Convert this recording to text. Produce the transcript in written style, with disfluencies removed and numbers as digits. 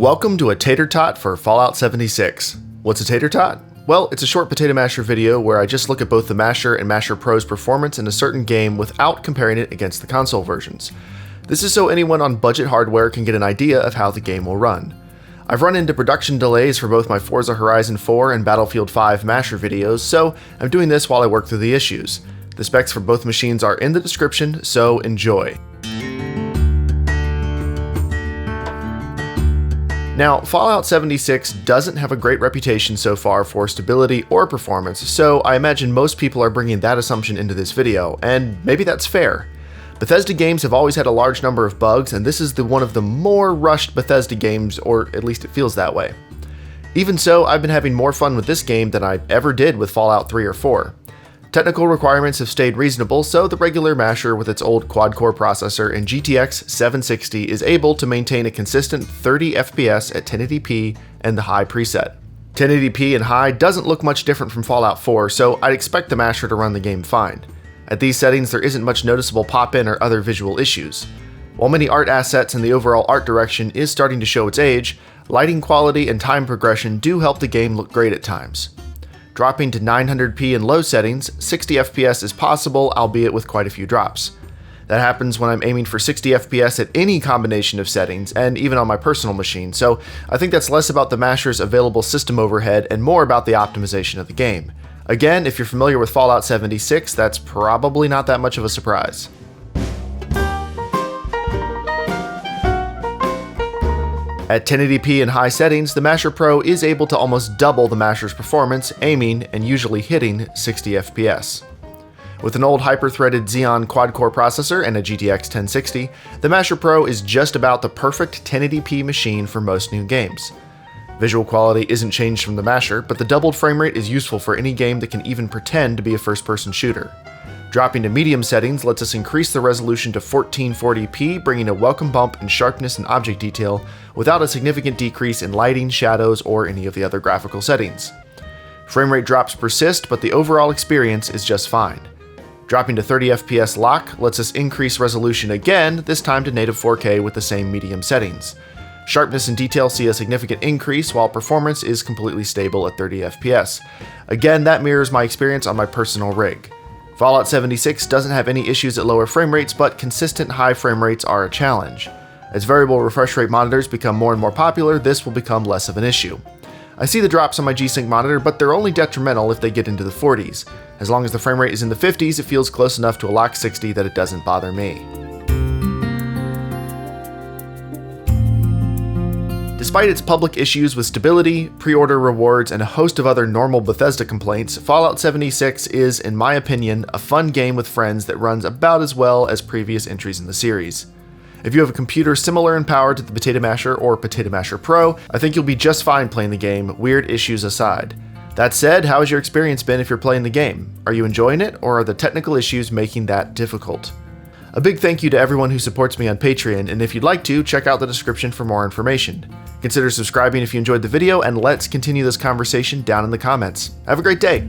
Welcome to a tater tot for Fallout 76. What's a tater tot? Well, it's a short potato masher video where I just look at both the Masher and Masher Pro's performance in a certain game without comparing it against the console versions. This is so anyone on budget hardware can get an idea of how the game will run. I've run into production delays for both my Forza Horizon 4 and Battlefield 5 Masher videos, so I'm doing this while I work through the issues. The specs for both machines are in the description, so enjoy. Now, Fallout 76 doesn't have a great reputation so far for stability or performance, so I imagine most people are bringing that assumption into this video, and maybe that's fair. Bethesda games have always had a large number of bugs, and this is one of the more rushed Bethesda games, or at least it feels that way. Even so, I've been having more fun with this game than I ever did with Fallout 3 or 4. Technical requirements have stayed reasonable, so the regular Masher with its old quad-core processor and GTX 760 is able to maintain a consistent 30 FPS at 1080p and the high preset. 1080p and high doesn't look much different from Fallout 4, so I'd expect the Masher to run the game fine. At these settings, there isn't much noticeable pop-in or other visual issues. While many art assets and the overall art direction is starting to show its age, lighting quality and time progression do help the game look great at times. Dropping to 900p in low settings, 60 FPS is possible, albeit with quite a few drops. That happens when I'm aiming for 60 FPS at any combination of settings, and even on my personal machine, so I think that's less about the Masher's available system overhead and more about the optimization of the game. Again, if you're familiar with Fallout 76, that's probably not that much of a surprise. At 1080p and high settings, the Masher Pro is able to almost double the Masher's performance, aiming and usually hitting 60 FPS. With an old hyper-threaded Xeon quad-core processor and a GTX 1060, the Masher Pro is just about the perfect 1080p machine for most new games. Visual quality isn't changed from the Masher, but the doubled frame rate is useful for any game that can even pretend to be a first-person shooter. Dropping to medium settings lets us increase the resolution to 1440p, bringing a welcome bump in sharpness and object detail without a significant decrease in lighting, shadows, or any of the other graphical settings. Frame rate drops persist, but the overall experience is just fine. Dropping to 30 FPS lock lets us increase resolution again, this time to native 4K with the same medium settings. Sharpness and detail see a significant increase, while performance is completely stable at 30 FPS. Again, that mirrors my experience on my personal rig. Fallout 76 doesn't have any issues at lower frame rates, but consistent high frame rates are a challenge. As variable refresh rate monitors become more and more popular, this will become less of an issue. I see the drops on my G-Sync monitor, but they're only detrimental if they get into the 40s. As long as the frame rate is in the 50s, it feels close enough to a lock 60 that it doesn't bother me. Despite its public issues with stability, pre-order rewards, and a host of other normal Bethesda complaints, Fallout 76 is, in my opinion, a fun game with friends that runs about as well as previous entries in the series. If you have a computer similar in power to the Potato Masher or Potato Masher Pro, I think you'll be just fine playing the game, weird issues aside. That said, how has your experience been if you're playing the game? Are you enjoying it, or are the technical issues making that difficult? A big thank you to everyone who supports me on Patreon, and if you'd like to, check out the description for more information. Consider subscribing if you enjoyed the video, and let's continue this conversation down in the comments. Have a great day!